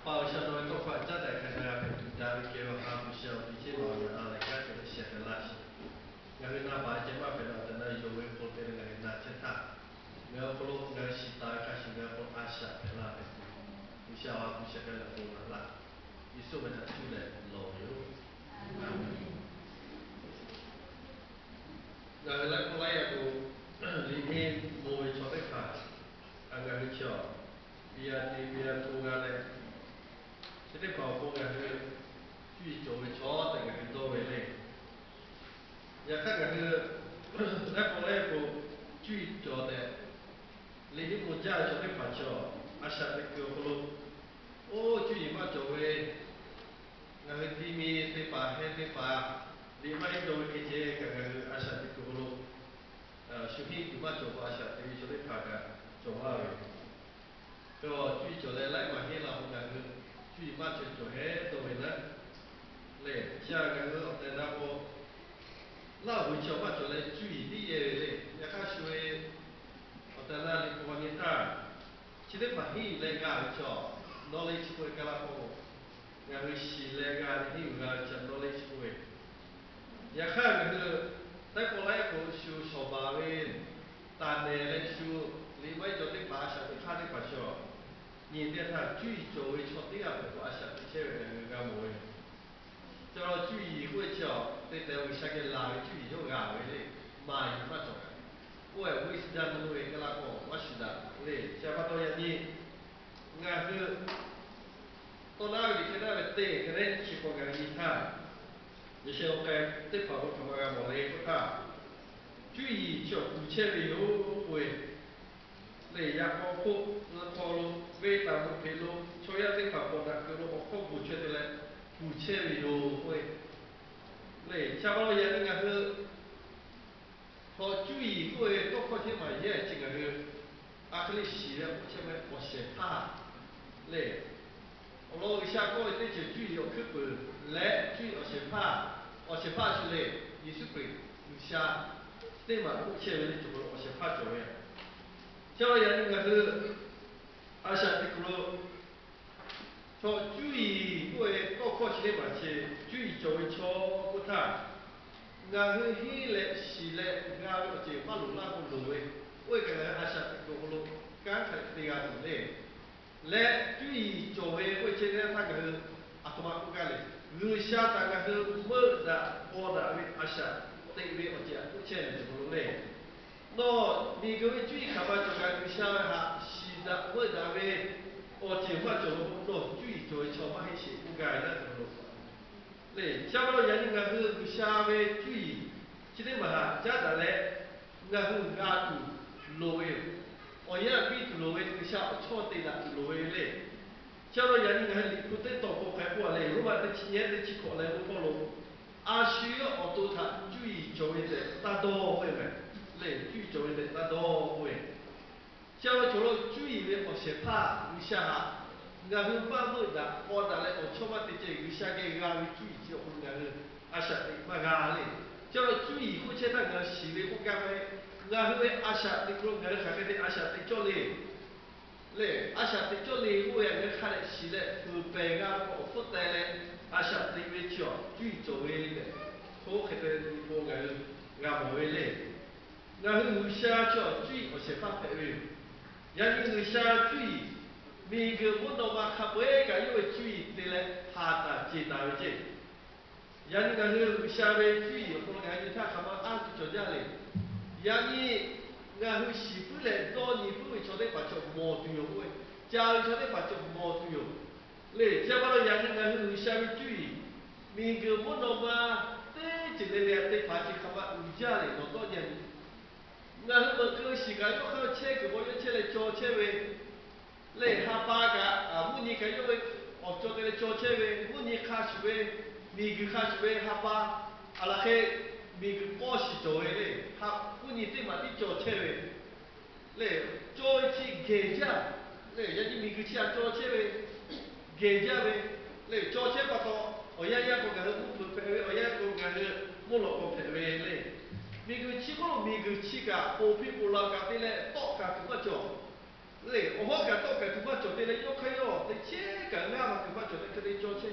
报销的多款在在看那个大的给我还不需要比起老人啊来看这个写的垃圾，我们那把这嘛本来在那有为后边那个那其他，我要不如我是大开始我要不阿下本来的，不需要不需要个了不啦，一说为他出来老油，那个来过来呀个，里面莫为错的看，俺个去瞧，比亚迪比亚多个嘞。这里跑步个是最做的错，这个是多为嘞。也看个是，来过来个最做的，你的国家做的跑车，阿啥的个不咯？哦，最嘛做为，那个地面的把黑的把，你嘛做为这些个个阿啥的个不咯？首先你嘛做阿啥的做的跑个做嘛为？个最做的来嘛黑了，我感觉最嘛做黑多为呢？嘞，下个是在那个，那回去嘛做来注意的嘞，也看说，在那里过年他，其实嘛黑来个叫，knowledge 会个啦个，也会是来个黑个叫 knowledge 会，也看个是，在过来个修手把位，但呢来修，另外做的把啥的看的把修，你的他最作为错的啊，不过啥的这个个么？叫注意会叫，对待为啥个老注意就讲为嘞，买嘛做个，我为是这么为个那个，我是的，嘞，下巴多一点，俺是，到那里去那里对，可能去过个地方，有些我该对跑步他们个莫来不他，注意叫顾切为有会。嘞，也包括那套路，为咱们配路，所以这跑步那个路包括不缺的嘞，不缺的有会。嘞，下班了也应该是，好注意会多靠些嘛也这个是，阿克里洗的不前面我写怕，嘞，我老下高对就注意要去本，来注意我写怕，我写怕是嘞，你是鬼，你下，对嘛？不前面的就我写怕做呀，下班也应该是，阿下的个路。说注意会多靠些嘛些，注意作为错不他。俺是黑嘞，是嘞，俺就马路那个路诶，为个人阿啥个路，刚才这样子嘞，来注意作为会现在那个阿多玛不干嘞，日下那个是么的，我的为阿啥，对为我讲不欠的这个嘞，那你各位注意看嘛，就讲日下哈，是的，我的为，我计划做不咯，注意作为错嘛，还是不干的这个路。嘞，下不了眼睛个是下面注意，今天嘛哈，家长嘞，个是压住路位，我也比住路位这个下错对了路位嘞，下不了眼睛个是不得到过排过嘞，如果这今年的情况来不跑路，阿需要我都他注意作为的大多会没，嘞，注意作为的大多会，下不着了注意的我些怕一下哈。俺是把么的，我拿来我처음에这个下个俺们注意就俺是阿啥的嘛俺嘞，叫注意或者那个是的不干为，俺是阿啥的个俺看个的阿啥的叫嘞，嘞阿啥的叫嘞，我也俺看的是嘞，不白俺我不带嘞，阿啥的为叫注意作为的，我看的我俺是俺不为嘞，俺是下叫注意我些发白为，人是下注意。每个不同嘛，看每个有注意的嘞，他的接待的这，人个是下面注意，或者讲你看他们按做这样嘞，人你俺是媳妇嘞，多你不会做的把做毛都有会，家里做的把做毛都有，嘞，这把人俺是下面注意，每个不同嘛，对这个嘞，对把这他们家里多多人，俺是么个时间要靠车个，我要车来交车位。嘞，哈巴个啊，每年个因为学做个做车位，每年开始位，每个开始位哈巴，阿拉嘿，每个保时做位嘞，哈，每年对嘛的做车位，嘞，做一次给价，嘞，人家每个车做车位，给价位，嘞，做车不多，我也个个不排位，我也个个不落个排位嘞，每个车不每个车个，后边不拉个的嘞，多个怎么做？嘞，我感到感他妈昨天的要开哟，那这个俺嘛他妈昨天可能做些，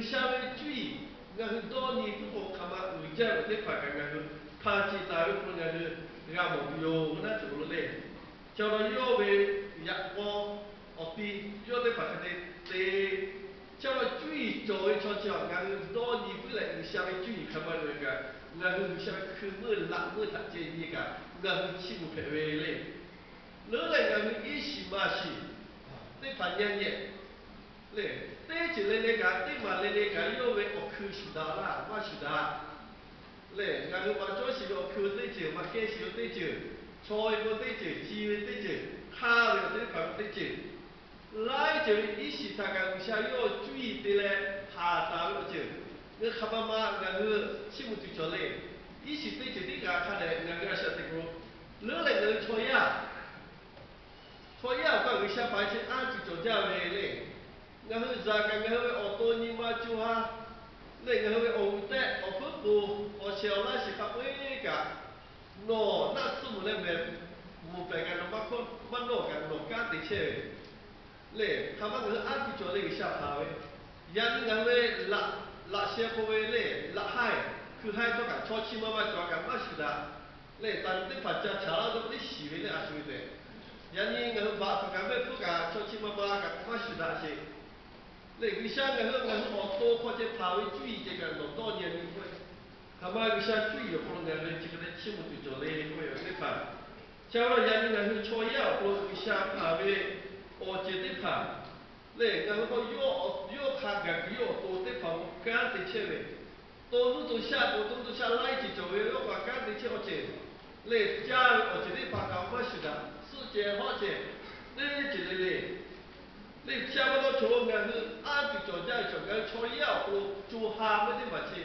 下面注意，俺很多年不过他妈家我这块俺是怕其他有可能是俺没有那做了嘞，叫到要为阳光哦比要的把他的在。叫我注意作为悄悄，俺很多年不来下面注意他妈那个，俺很下面去么拉么他这一个，俺很起不排位嘞。老来个们一时嘛是，对半年年，嘞，对就那个，对嘛那个，要为我科学的啦，我学的，嘞，俺们话做是要科对就，嘛开始要对就，菜要对就，鸡要对就，虾要对盘对就，来就一时他个下要注意的嘞，下道要就，那哈巴妈俺们起不对着嘞，一时对就的俺看嘞，俺们晓得个，老来个菜呀。所以啊，讲有些白天安就做这类嘞，然后咋个然后学多年嘛就哈，嘞然后学得学不多，学小那是发挥个，喏，那字母嘞没白个，那么可蛮多个，喏干的切，嘞，他们个安就做那个下爬喂，人然后拉些个喂嘞，拉海，去海做个，超起妈妈做个嘛是的，嘞，但对发家查了都不洗喂嘞，还是对。yang ni ngah ba ka be pu ka cho chi ma ba ka ma shu da che le wi sha ngah ho to ko je pa wi ju yi je ka no to nian ni ko ka ma wi sha ju yi ko ngah le chi ka chi mu tu jo le ko yo le pa cha lo yang ni ngah cho ya ko wi sha pa wi o je de pa le ngah ko yo ka ga yo to de pa ka de che we to nu to sha lai ji jo we yo ka de che o che le cha o je de pa ka ma shu da解放解，那几类嘞，你差不多做个是按比做家做个做药或做哈么的嘛去，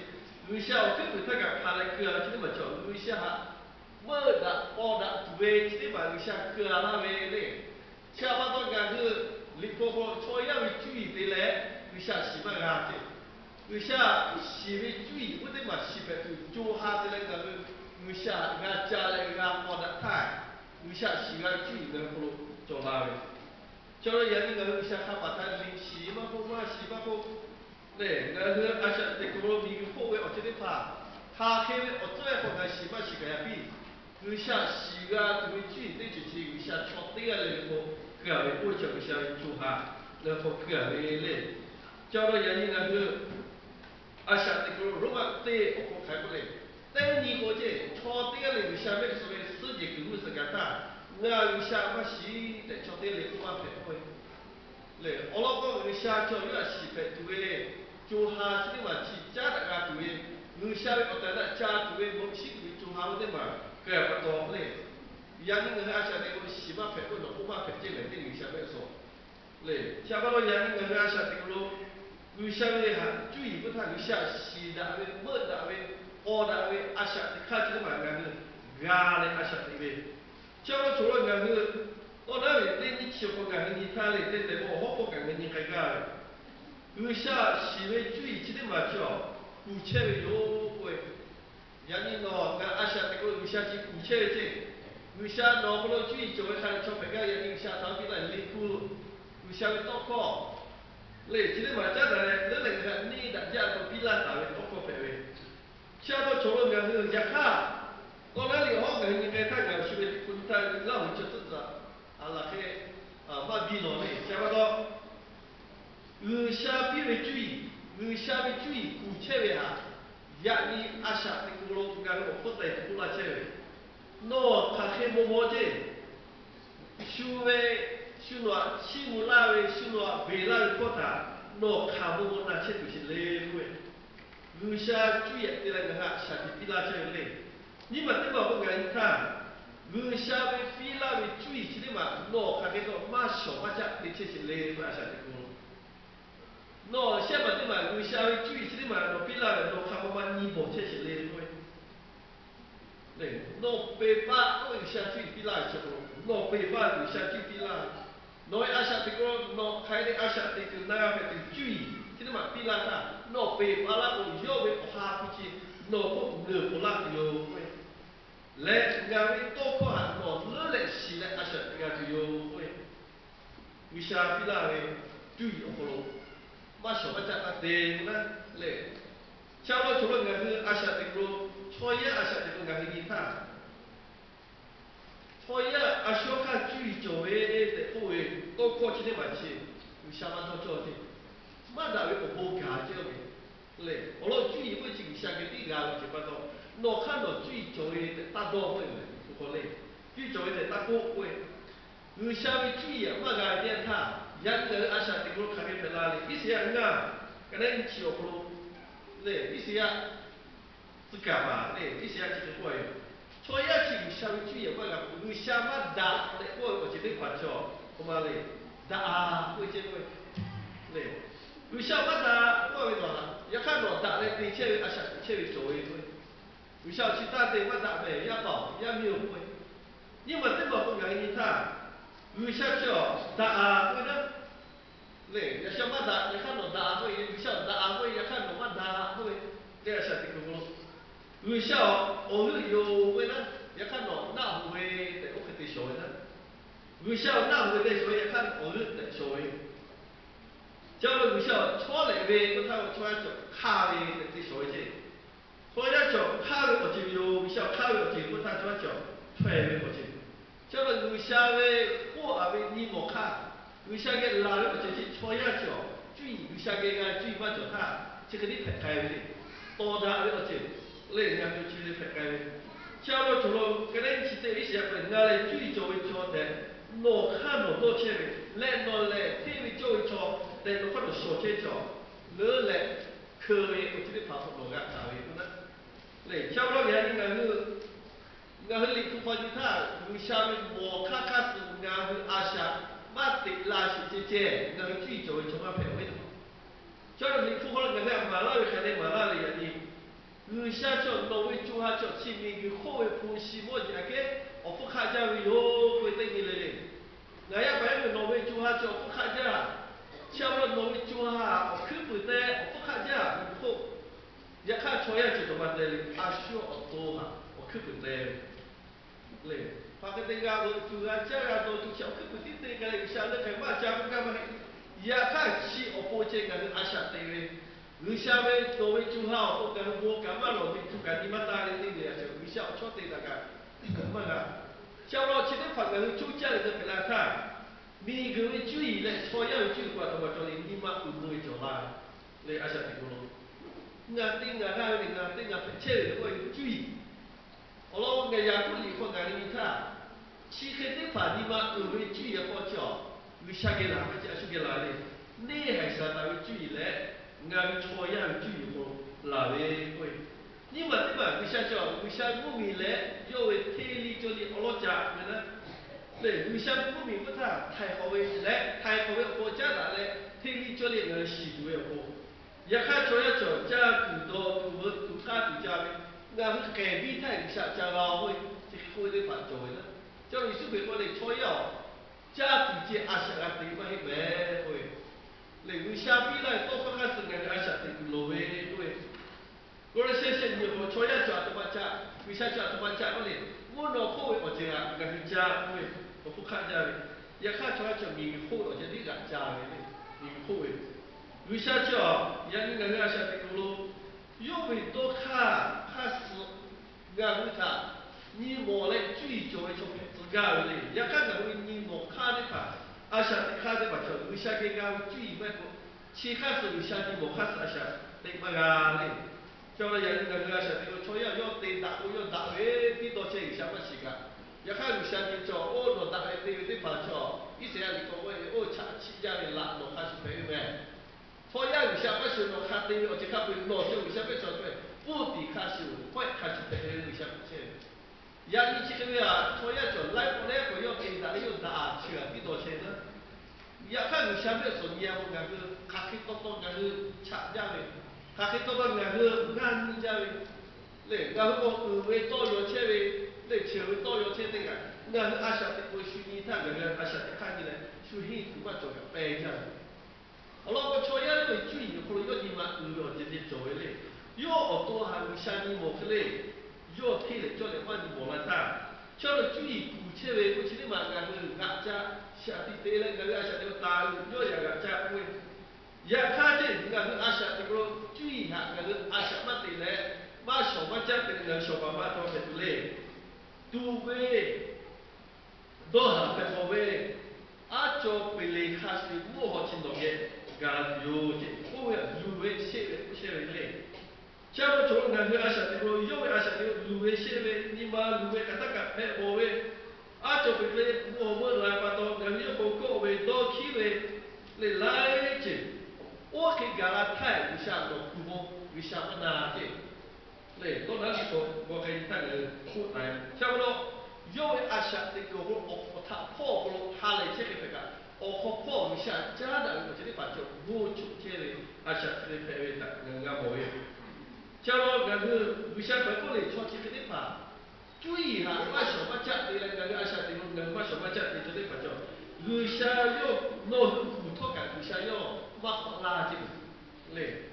有些我根本他个看来个去的嘛做，有些哈，么的包的对去的嘛有些个那位嘞，差不多个是你包括做药的注意的嘞，有些西嘛个的，有些西的注意不的嘛西的做哈的那个有些个家里个包的太。有些时间注意的不如做那位，叫了人家有些他把他零食嘛不嘛食嘛不，嘞，那个而且这个米货位我这里怕，他开的我最后个食嘛是个比，有些时间就会注意对就是有些错对个嘞不，个位我就有些做下，然后个位嘞，叫了人家那个，而且这个如果对我开不来。但你我这朝对个里下面所谓世界公路是个大，我有下么西在朝对里不嘛排会，嘞，我老公有下叫有西排对嘞，就下去的嘛去家的个对，有下面我在那家对某西对就下的嘛，个也不多嘞，人家那下的我西嘛排会，不嘛排进来的有下面说，嘞，下不多人家那下的路，有下面还注意不他有下西的位，么的位。order we asha de kha chi ma ga ngu ga le asha de we cha lo chu lo ga ngu order we de ni chi ko ga ni ta le de de mo ho ko ga ni ka ga yu sha shi we ju yi chi de ma chao ku che we yo ko ya ni no ga asha de ko yu sha chi ku che we che yu sha no ko lo ju yi jo we kha cho pe ga ya ni sha ta bi la li ku yu sha we to ko le chi de ma cha da le le ga ni da ja ko bi la ta we to ko pe we下到除了个是亚卡，我那里好个应该看个是不是kun ta lao cho tức là là cái mà bi nó này下不到，下边的注意，下边注意古切为哈，呀你阿下的古罗个我不在古拉切为，喏他黑摸摸的，修为修罗西木拉为修罗未来的国家，喏卡摸摸那切就是雷为。有些主业的那个哈，下去比拉这类，你们对吧？不敢看，有些为比拉为主业的嘛，喏，看这个马小马家的这些类嘛下去工，喏，下面对嘛，有些为主业的嘛，喏比拉为喏看不嘛尼泊这些类对，对，喏北巴喏有些主业比拉这个，喏北巴有些主业比拉，喏阿下这个喏开的阿下这个那个的主业。ที่มาปีละค่ะนอเปปาละก็ย่อเวอหาคุจินอก็เลือโคละโยเวและงานนี้โตก็หันนอเลือเล็กสีและอาศัยงานโยเว为啥比那个注意好咯？马上要讲啊，对啦嘞。像我除了我是阿夏的罗，初一阿夏的罗我是尼他，初一阿小看注意做诶的，好诶，都过去的蛮些，有啥么做做的，嘛大为不好干这个，嘞，我老注意会经常个地干就不多，我看到注意做诶大多会嘞，不可能，注意做诶的大多会，有啥物注意啊？嘛个点他，人个阿夏的罗看个在哪里？一些人啊，可能去学不咯。对，一些是干嘛？对，一些就是会，所以请稍微注意我讲，有什么打的，我今天看错，我嘛嘞，打会这会，对，有什么打，我为哪？要看我打的，并且啊，且做一会，有啥其他的我打的也报也没有会，因为这么不容易他，有啥叫打会呢？对，要想嘛打，要看我打会，有啥打会，要看我嘛打会，这样才听懂。有啥哦，有会呢？要看我那会的，我肯定学的。有啥那会的学，要看我的学的。假如有啥错来的，我看我错就卡的的学的。所以就卡的我就有啥卡的我就我他错就错的我就。假如有啥的我啊为你莫卡。为啥个拉了就是错呀叫，注意为啥个个注意嘛叫他，这个你拍开的，多大的就，嘞人家就注意拍开的。假如除了个人其实一些人家来注意做一做的，我看我多钱的，来我来特别做一做，来我看到小钱做，我来可以我这里跑不落个啥位不呢？嘞，假如人家是。nga heli ku pagi ta lu shami mo kaka su nga hu asha ma ti la shi che che nga hu chui choi choma phe we cho nên mình không có người ta mà lại cái này mà lại là gì người xa cho nó với chú ha cho chỉ mình cái khâu về phun xì mỗi gì cái ở phúc khai ra vì yo với tên gì này ngày á phải người nó với chú ha cho phúc khai ra sau đó nó với chú ha ở cứ bữa tê ở phúc khai ra mình khâu ya khai cho ya chỉ tụi đây là asio ở tô ha ở cứ bữa tê lên hoặc cái tên gà rồi chú ha cha gà rồi chú cháu cứ bữa tê cái này sao nó cái mà cha cũng cái mà ya khai chỉ ở phố trên cái asha tê người下面作为主好，我跟我干嘛了？你不干你们打的那个呀？就你小晓得那个，你干嘛啊？小老七的房子就家里头给他看，你各位注意嘞，所有注意话都么叫你你妈不会做啦，来阿啥地方咯？俺顶俺那里俺顶俺切的我注意，我老俺家不离婚俺里他，七黑的房你妈各位注意好叫，为啥个啦？我家是个啦的，你还是大位注意嘞？俺错样注意好，哪位会？你们为啥叫为啥不明来？要为体力叫你老家的呢？对，为啥不明不他太好为来，太好为国家大来，体力叫你俺习俗要好。也看错要做家古多古文古家古家的，俺是改变太为啥家老会这会的反做的呢？叫你是会我的错要，家底这阿啥阿地方去买会。嘞，为啥比来多方开始人家下定路诶对，我来先生你我初一抓他妈家，为啥抓他妈家我嘞？我老好诶我这啊，人家家对，我不看家嘞，也看出来叫民好咯，就你人家嘞，民好诶，为啥叫人家下定路？因为多看死，人家你莫来追求诶从自家嘞，也看人为你莫看的看。阿啥的卡的把叫，为啥个讲注意买个？其他是为啥你莫卡是阿啥？对嘛个嘞？叫了人那个阿啥的，我初要对打，我要打诶，你多钱啥么时间？也看为啥你做，我罗打诶对对把叫，一些你讲我查起家的拉罗卡是赔没？初要为啥么是罗卡对，我就卡会罗就为啥么做对？不抵卡是会卡是赔为啥么钱？yang ni cik dia, soalnya jo, live oleh ko yo kita yo dah cia, di do cia na. Ya kan siapa soalnya mo ngaku kaki toto ngaku cak jawe, kaki toto ngaku ngan jawe. Le, ngaku ko we to yo cia we, le cia we to yo cia tengah. Ngaku asal te ko suni ta ngaku asal te kan ni le, suni tu ma jo ka pe ja. Allah ko soalnya ko cui ko yo di ma yo jadi jo le. Yo oto ha wi sani mo kle. 要推了叫你换你莫来打，叫了注意古切为过去的嘛，俺们俺家夏的对了，那个阿夏的大有呀个家会，呀看见那个阿夏的个注意下，那个阿夏嘛对嘞，嘛小嘛家的那小爸爸都是对嘞，杜贝。都行嘅所謂，阿做俾你卡是冇學前度嘅，㗎有嘅，我會路嘅寫嚟。假如做那个阿啥的咯，有阿啥的路嘅寫嚟，你嘛路嘅可得夾咩冇嘅，阿做俾你冇來把到，那有個個為多起為，你來嘅，我去㗎啦太唔想到古冇，唔想乜拿嘅。嘞，到那里说，我可以带人出来，差不多。因为阿夏这个我他破不了，他来这个这个，我破一下，家长我这里把就我出这里，阿夏这里排位的，人家没有。假如那个有些外国人出这个地方，注意哈，我什么家的那个阿夏的，我什么家的这里把就，有些要弄骨头感，有些要挖垃圾，嘞，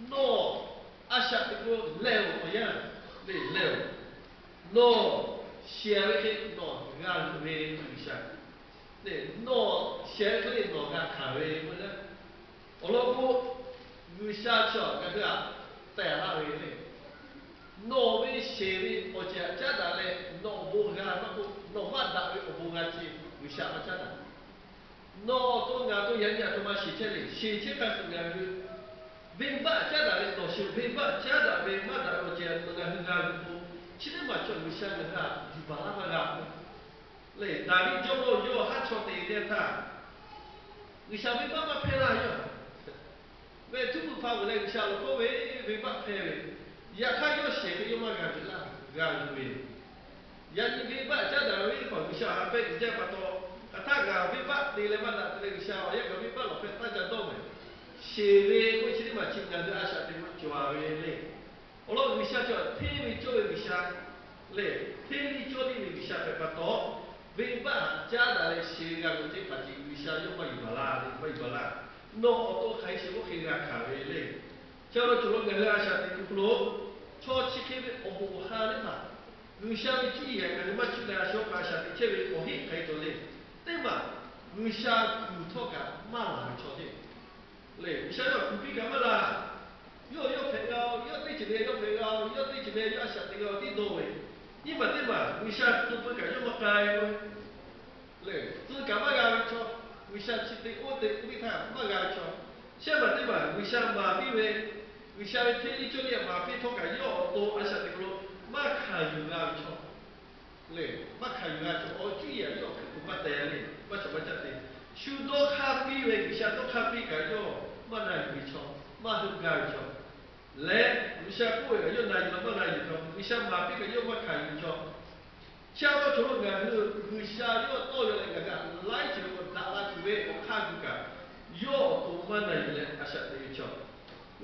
弄。阿夏这个料不一样，对料，喏，写了些喏，俺为一下，对，喏，写了些喏，俺看为不呢，我老婆有下去啊，那个啊，带那为嘞，喏为写的，我家长嘞，喏不俺那个喏万大为我不俺去，有下么家长，喏都俺都人家都嘛写起来，写起来是俺个。明白家长的东西，明白家长的嘛的我讲那个很干部，其实嘛就不像那个就把那个干部，嘞，哪里叫我有还错的一点他，你想明白嘛配哪样？为中国发过来个下路，各位明白配为，也看有写的有嘛干的啦，干的为，也你明白家长为搞个小孩被人家把到，他个明白你来嘛的那个小孩，也个明白老被大家懂的。写为过去的嘛，今年的阿夏的就话为嘞，我老为啥叫天为教为啥嘞？天为教的为啥被不到？为把家长的写个我这把这为啥要把一把拉的，把一把拉，那我都开始我开个看为嘞，叫了做了那个阿夏的个路，超起开的我不哈的嘛，为啥为注意个那么去来小阿夏的这为我很开做嘞，对嘛？为啥骨头个马来超的？嘞，想要古比干嘛啦？要朋友，要对一个要朋友，要对一个要想那个的多诶。你嘛对嘛？为啥都不敢要么该喂？嘞，只干嘛干错？为啥去对我对古比他嘛干错？现嘛对嘛？为啥嘛比为？为啥天气这里嘛比他个要多？而且那个嘛看有干错？嘞，嘛看有干错？我注意要看古巴带嘞，嘛什么叫的？修多咖啡为为啥多咖啡个要？嘛难为错，嘛都干错。来，为啥不会个要难就嘛难就错？为啥嘛别个要嘛看就错？下到做了个是为啥要到了那个来就我打拉就为我看就个，要多嘛难来阿啥的错？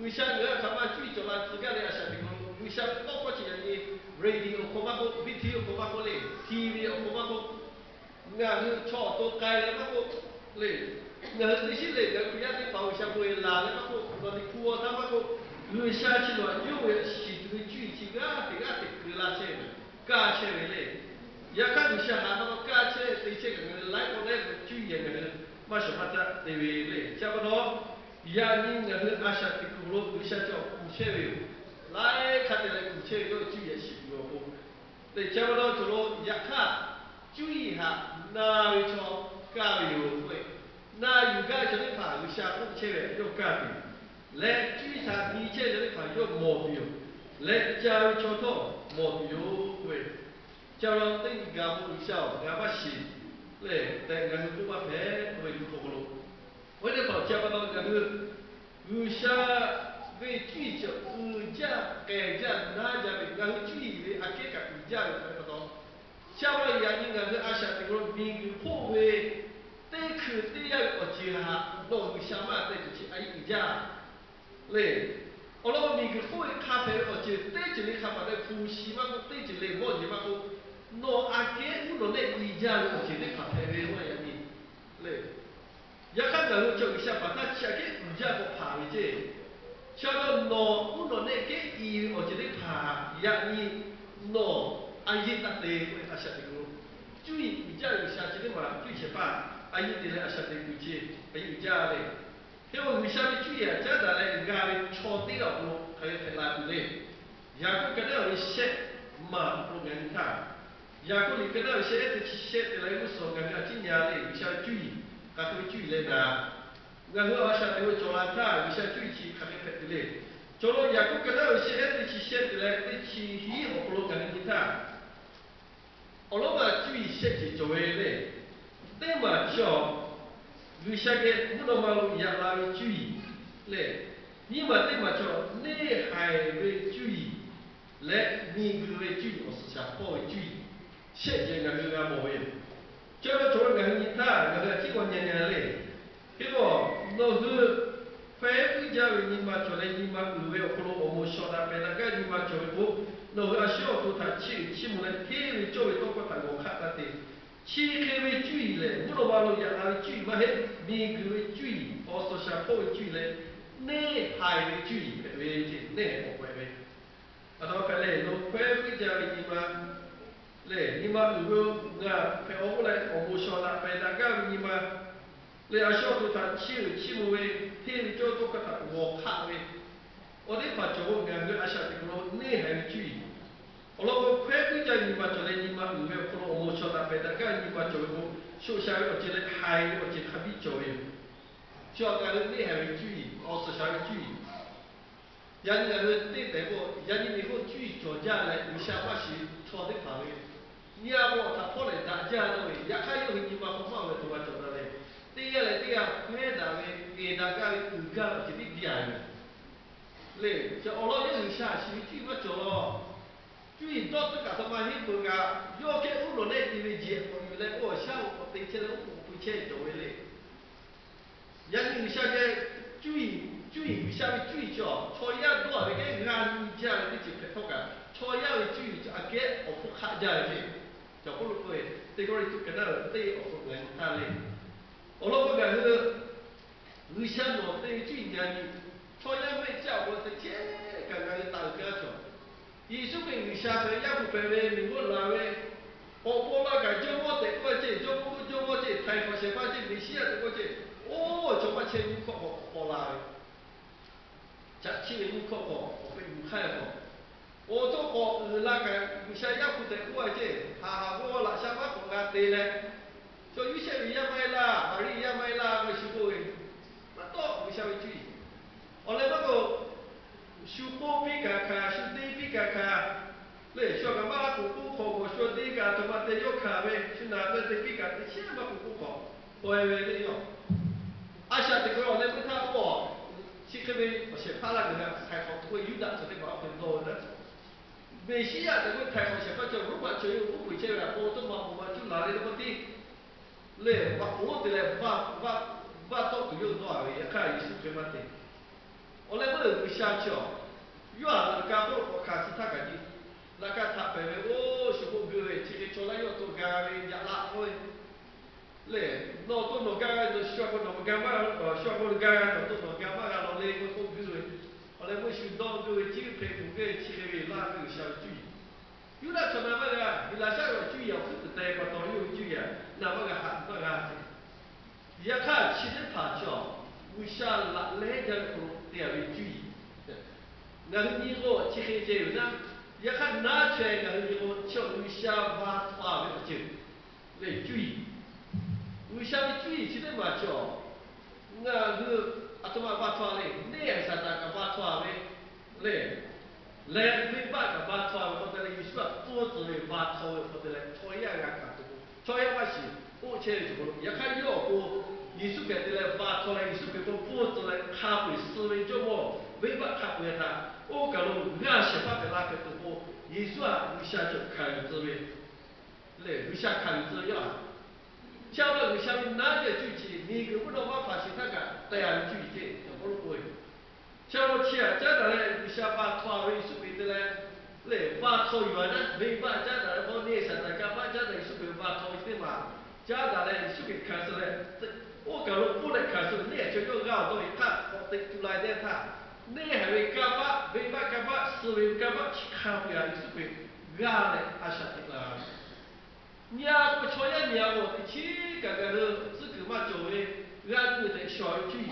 为啥个他妈最做了自家的阿啥的个？为啥包括这样的 radio 可嘛个 video 可嘛个嘞 TV 可嘛个，俺是错都改了嘛个嘞。那这些人个不要的保险会拿来嘛个，那的苦他嘛个，有下去了，有为是这个具体个给拉车的，加车的嘞，也看有些还那个加车对这个来过来个注意个嘛什么的对为嘞，差不多，也你那个阿啥的苦路有些叫苦车的，来看的来苦车有注意是个不，对，差不多走路也看注意一下，哪位错，加位会。那有个这里怕有下不切的有改变，来注查你这里怕有毛病，来教育交通毛病会，教了等干部小干部细，来等干部把牌会有好路，为了保教到那个有下为聚焦家改家哪家的，然后注意的啊这个家的看不到，下了眼睛那个阿啥这个民破为。对去对要我家，弄个什么对就是哎一家，嘞，我老米个会咖啡我就对着你看嘛，对呼吸嘛，对着你摸着嘛，弄阿姐我弄那一家我就那咖啡我也你，嘞，也看到我就一下把它吃给一家我爬回去，吃到弄我弄那个一我就那爬，也你弄阿姨那对我阿啥的个，注意一家有下去的嘛，最起码。阿姨的嘞阿晓得估计，阿姨家嘞，因为为啥物注意啊？家大嘞家里错地了不？还有太拉不嘞？雅各跟那有些嘛不跟他，雅各里跟那有些的去些的来无所跟他今年嘞为啥注意？他会注意嘞呐？然后阿晓得会做烂他，为啥注意去他会拍的嘞？做了雅各跟那有些的去些的来的去以后不跟他。我老板注意些去做嘞，对嘛叫为啥个不能马路亚拉为注意嘞？你嘛对嘛叫内海为注意，来你个为注意，我是想好为注意，现在个个冇为，叫了做个人他个几个年年嘞，结果老是。非比较你嘛做嘞，你嘛个为可能我们晓得，别那个你嘛做不。那个小组他起码呢，体为作为多个他我看他的，起开为注意嘞，不能马路亚拉为注意嘛嘿，面个为注意，我说下好为注意嘞，内海为注意，为这内好为为，啊，他说嘞，那非比较你嘛，嘞，你嘛如果那非我们来，我们晓得，别那个你嘛。你阿小组他起码为体为做多个他我看为。我哋把做我眼个阿晓得个咯，内涵注意。我老快规家你嘛做嘞，你嘛唔要可能我冇晓得，别大家你嘛做个，手下我觉得海我觉得比做嘅，叫个内涵注意，我是想注意。人个对待过，人以后注意做家来，有想法是错的范围。你要我他破来打架了喂，也看有你嘛方法为同我做得嘞。第二嘞，第二，快大为给大家的自家就比别人。嘞，就我老有下去，注么做咯？注意到这个他妈很多个，要给乌罗来地位节，我原来我下午对起来我不去做嘞。人有下个注意下面注意叫，错呀多那个按家的就拍头个，错呀的注意就阿个我不看家的，就不如会，这个人就跟那对我不跟他嘞，我老不个是，为啥我对注意人？错呀没叫我的天，刚刚就打个球。艺术品为啥被也不被为你我来为？我那个就我得过去，就我这台湾先发这没写的过去，哦，就把钱五块我来，这钱五块我被五块我，我做过那个为啥也不得过去？哈我那想法不干对嘞，就有些人也买啦，哪里也买啦，我是不会，那多为啥会注意？我来那个。修波比卡卡，修地比卡卡，嘞，说个马古古考过，说地卡他妈的要卡呗，去哪个地比卡，这些马古古考，喂喂的哟。阿下这个我来问他我，去那边我先怕那个太好，会有的，这里把很多的。美西亚这个太好，先把叫如果就有不会这个，我都嘛就拿来那个地，嘞，我的嘞，把到都有多少位，看也是这么的。我来不能下去哦，原来干部我开始他个的，那个他白为哦，是不各位，这个做了要多干为压拉会，嘞，那多那干就需要个那么干嘛，需要个干，那多那干嘛个老嘞个不各位，后来我学到各位几个配合个几个位拉个小注意，有那做那么个，有那下个注意啊，不是带不到有注意啊，那么个还那个，也看其实他叫。为啥来这个地方注意？俺们以后去黑这有呢，也看拿出来俺们以后叫为啥挖花为不就来注意？为啥注意？现在嘛叫，俺个啊怎么挖花嘞？你还是那个挖花为嘞？来没办法挖花，或者嘞，有时候多子嘞挖花，或者嘞，讨厌俺干多，讨厌把事，我去就不，也看要不。艺术家的来挖出来，艺术家都布置来咖啡思维叫么？没办法为他，我讲了，俺想法的那个都不，艺术啊，为啥就看滋味？来，为啥看滋呀？讲了为啥哪个具体？你个不能把发现那个这样具体，就不能会。讲了起啊，讲的嘞，为啥把拖为艺术家的嘞？来，把拖原来没把讲的，我那啥子干嘛讲的艺术家把拖的嘛？讲的嘞，艺术家开始嘞，这。我讲了不能看书，你就要绕到一看，我得出来点他，你还会干嘛？没办干嘛？思维干嘛？去看不了，就是会，俺嘞，阿晓得啦。娘不瞧也娘我，天个个头这个嘛作为俺们的小一句，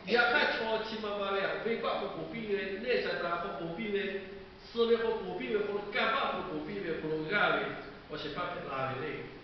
也看超起妈妈了，没办法不必的，那啥子不必的，思维不必的，或者干嘛不必的，或者干的，我是把它拉回来。